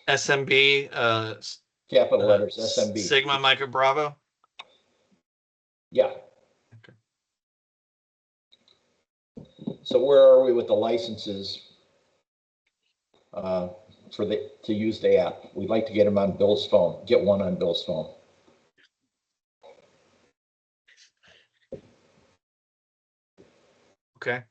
SMB. Capital letters, SMB. Sigma Micro Bravo. Yeah. So where are we with the licenses to use the app? We'd like to get them on Bill's phone. Get one on Bill's phone. Okay.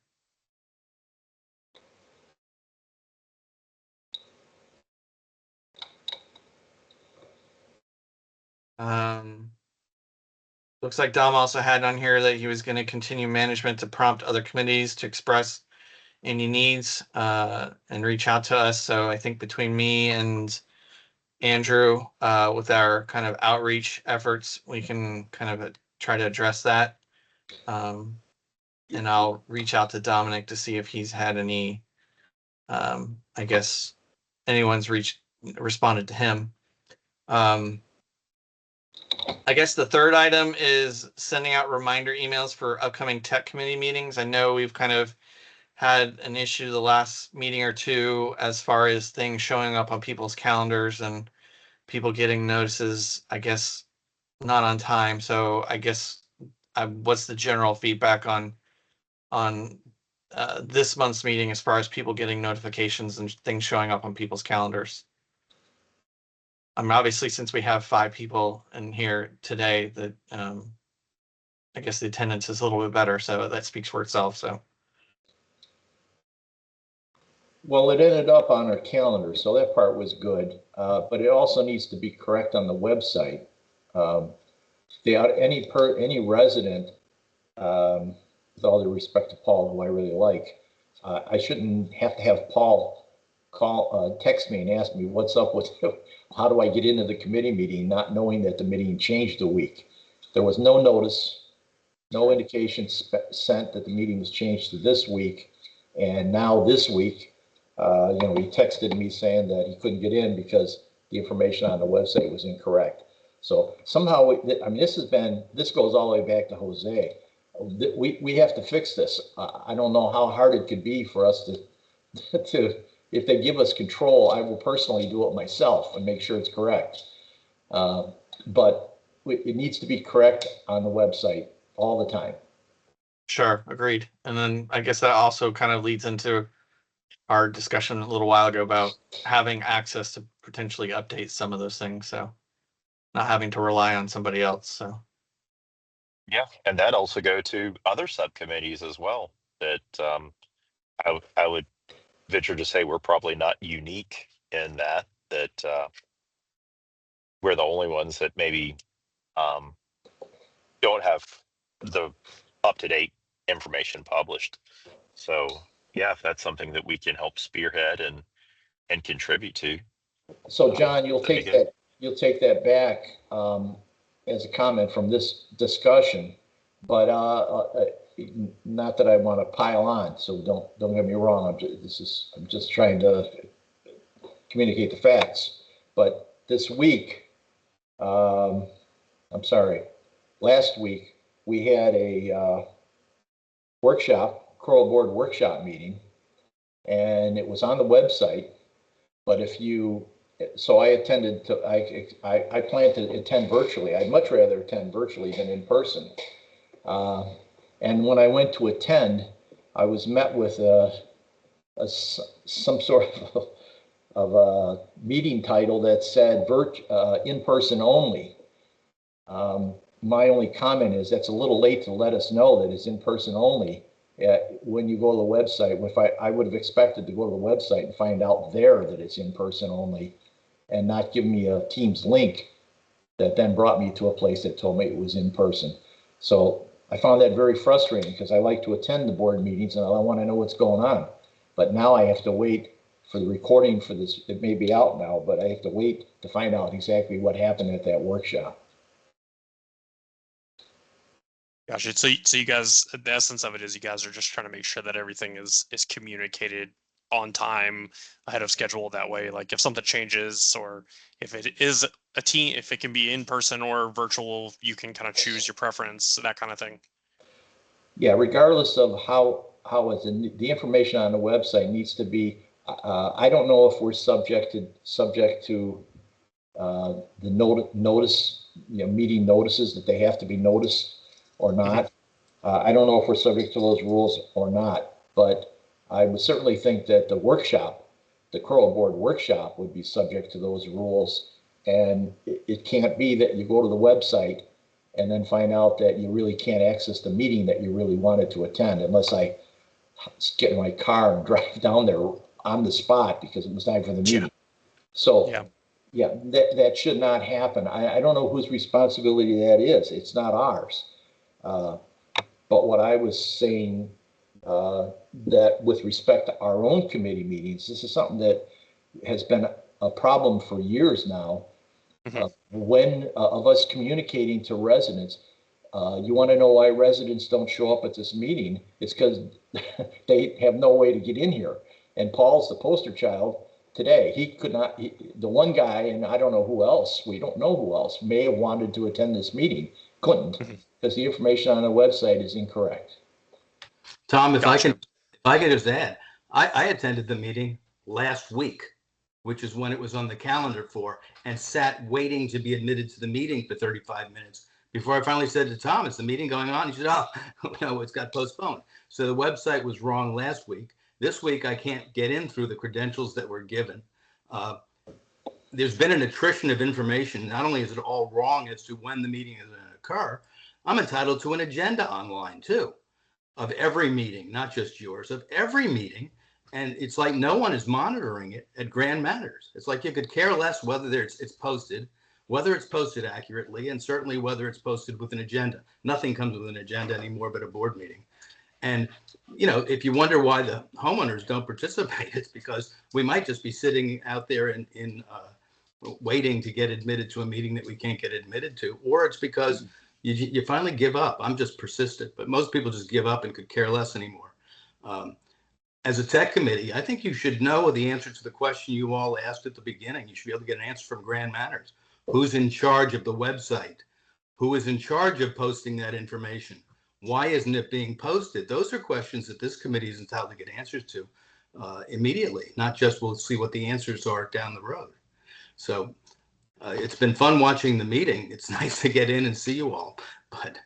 Looks like Dom also had on here that he was going to continue management to prompt other committees to express any needs and reach out to us. So I think between me and Andrew, with our kind of outreach efforts, we can kind of try to address that. And I'll reach out to Dominic to see if he's had any, I guess anyone's responded to him. I guess the third item is sending out reminder emails for upcoming tech committee meetings. I know we've kind of had an issue the last meeting or two as far as things showing up on people's calendars and people getting notices, I guess, not on time. So I guess what's the general feedback on this month's meeting as far as people getting notifications and things showing up on people's calendars? Obviously, since we have 5 people in here today, that I guess the attendance is a little bit better, so that speaks for itself. So, well, it ended up on our calendar, so that part was good. But it also needs to be correct on the website. Any resident, with all due respect to Paul, who I really like, I shouldn't have to have Paul text me and ask me what's up with how do I get into the committee meeting, not knowing that the meeting changed a week. There was no notice, no indication sent that the meeting was changed to this week, and now this week, he texted me saying that he couldn't get in because the information on the website was incorrect. So somehow, this goes all the way back to Jose. We have to fix this. I don't know how hard it could be for us to if they give us control, I will personally do it myself and make sure it's correct. But it needs to be correct on the website all the time. Sure, agreed. And then I guess that also kind of leads into our discussion a little while ago about having access to potentially update some of those things. So not having to rely on somebody else. So Yeah, and that also go to other subcommittees as well. That I would venture to say we're probably not unique in that. We're the only ones that maybe don't have the up-to-date information published. So yeah, if that's something that we can help spearhead and contribute to. So John, you'll that'd be take good. that back as a comment from this discussion, but not that I want to pile on. So don't get me wrong. I'm just trying to communicate the facts. But this week, I'm sorry, last week we had a Coral Board workshop meeting, and it was on the website. But so I attended I plan to attend virtually. I'd much rather attend virtually than in person. And when I went to attend, I was met with some sort of a meeting title that said in person only. My only comment is that's a little late to let us know that it's in person only. When you go to the website, I would have expected to go to the website and find out there that it's in person only, and not give me a Teams link that then brought me to a place that told me it was in person. So I found that very frustrating because I like to attend the board meetings and I want to know what's going on. But now I have to wait for the recording for this. It may be out now, but I have to wait to find out exactly what happened at that workshop. Gotcha. So you guys, the essence of it is you guys are just trying to make sure that everything is communicated on time, ahead of schedule. That way, like if something changes or if it is a team, if it can be in person or virtual, you can kind of choose your preference, that kind of thing. Yeah, regardless of how it's the information on the website needs to be. I don't know if we're subject to the notice, meeting notices that they have to be noticed or not. I don't know if we're subject to those rules or not, but I would certainly think that the Coral Board workshop would be subject to those rules. And it can't be that you go to the website and then find out that you really can't access the meeting that you really wanted to attend unless I get in my car and drive down there on the spot because it was time for the meeting. So yeah, that should not happen. I don't know whose responsibility that is. It's not ours. But what I was saying, that with respect to our own committee meetings, this is something that has been a problem for years now. When of us communicating to residents, you want to know why residents don't show up at this meeting? It's because they have no way to get in here. And Paul's the poster child today. He could not, the one guy, and I don't know who else, we don't know who else, may have wanted to attend this meeting, couldn't, because the information on the website is incorrect. Tom, if I can just add, I attended the meeting last week, which is when it was on the calendar for, and sat waiting to be admitted to the meeting for 35 minutes before I finally said to Tom, is the meeting going on? He said, oh, no, it's got postponed. So the website was wrong last week. This week, I can't get in through the credentials that were given. There's been an attrition of information. Not only is it all wrong as to when the meeting is going to occur, I'm entitled to an agenda online too, of every meeting, not just yours, of every meeting. And it's like no one is monitoring it at Grand Matters. It's like you could care less whether it's posted, whether it's posted accurately, and certainly whether it's posted with an agenda. Nothing comes with an agenda anymore but a board meeting. And, if you wonder why the homeowners don't participate, it's because we might just be sitting out there in waiting to get admitted to a meeting that we can't get admitted to, or it's because you finally give up. I'm just persistent, but most people just give up and could care less anymore. As a tech committee, I think you should know the answer to the question you all asked at the beginning. You should be able to get an answer from Grand Matters. Who's in charge of the website? Who is in charge of posting that information? Why isn't it being posted? Those are questions that this committee is entitled to get answers to. immediately, not just we'll see what the answers are down the road. So it's been fun watching the meeting. It's nice to get in and see you all. But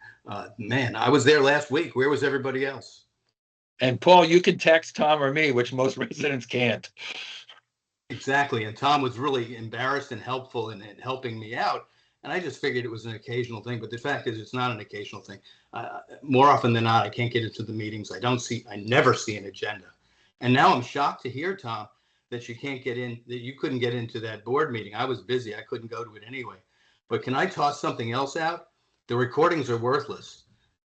man, I was there last week. Where was everybody else? And Paul, you can text Tom or me, which most residents can't. Exactly. And Tom was really embarrassed and helpful in helping me out. And I just figured it was an occasional thing. But the fact is, it's not an occasional thing. More often than not, I can't get into the meetings. I never see an agenda. And now I'm shocked to hear, Tom, that you can't get in, that you couldn't get into that board meeting. I was busy. I couldn't go to it anyway. But can I toss something else out? The recordings are worthless.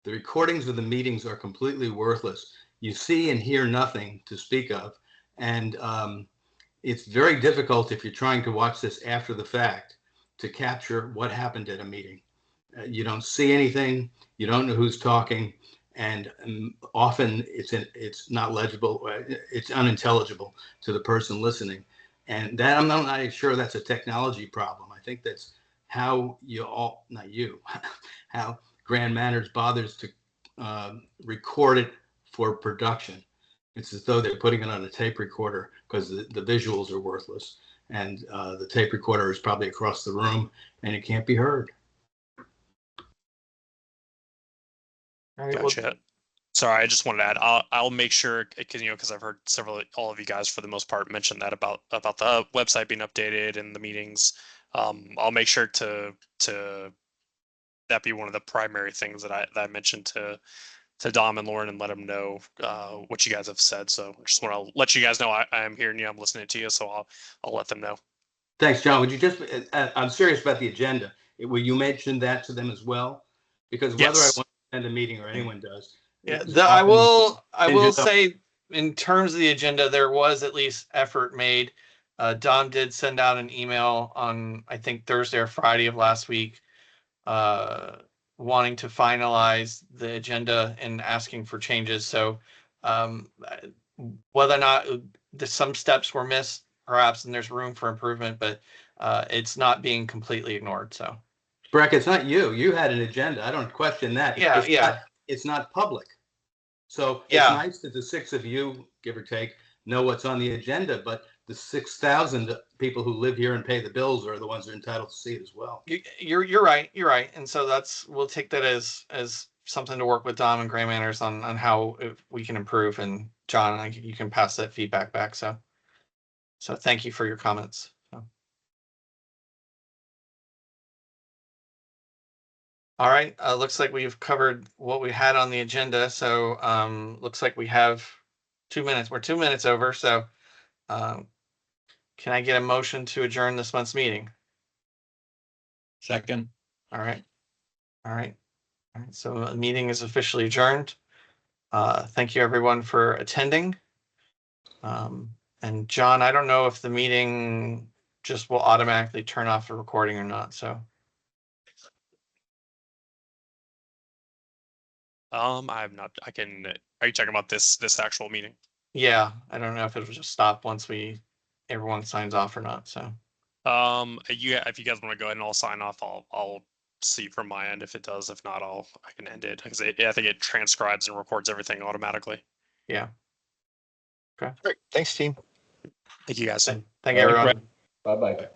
The recordings of the meetings are completely worthless. You see and hear nothing to speak of. And it's very difficult if you're trying to watch this after the fact to capture what happened at a meeting. You don't see anything. You don't know who's talking. And often it's not legible. It's unintelligible to the person listening. And that I'm not sure that's a technology problem. I think that's how how Grand Manners bothers to record it for production. It's as though they're putting it on a tape recorder because the visuals are worthless. And the tape recorder is probably across the room and it can't be heard. All right, Gotcha. Sorry, I just wanted to add. I'll make sure because I've heard all of you guys for the most part mention that about the website being updated and the meetings. I'll make sure to that be one of the primary things that I mentioned to Dom and Lauren and let them know what you guys have said. So I just want to let you guys know I am hearing you. I'm listening to you, so I'll let them know. Thanks, John. Would you just? I'm serious about the agenda. Will you mention that to them as well? Because whether Yes. I want to attend a meeting or anyone does. Yeah, I will say in terms of the agenda, there was at least effort made. Dom did send out an email on, I think, Thursday or Friday of last week, wanting to finalize the agenda and asking for changes. So whether or not some steps were missed, perhaps, and there's room for improvement, but it's not being completely ignored. So, Breck, it's not you. You had an agenda. I don't question that. Yeah, It's not public. So Yeah. it's nice that the six of you, give or take, know what's on the agenda, but the 6,000 people who live here and pay the bills are the ones that are entitled to see it as well. You're right. You're right. And so we'll take that as something to work with Dom and Grand Manners on how we can improve. And John, you can pass that feedback back. So thank you for your comments. So. All right. Looks like we've covered what we had on the agenda. So looks like we have 2 minutes. We're 2 minutes over. So can I get a motion to adjourn this month's meeting? Second. All right. All right. All right. So the meeting is officially adjourned. Thank you everyone for attending. And John, I don't know if the meeting just will automatically turn off the recording or not. So. I'm not. I can. Are you talking about this actual meeting? Yeah, I don't know if it'll just stop once everyone signs off or not. So. If you guys want to go ahead and I'll sign off, I'll see from my end if it does. If not, I can end it because I think it transcribes and records everything automatically. Yeah. Okay. Great. Thanks, team. Thank you guys. Thank you, everyone. Bye-bye.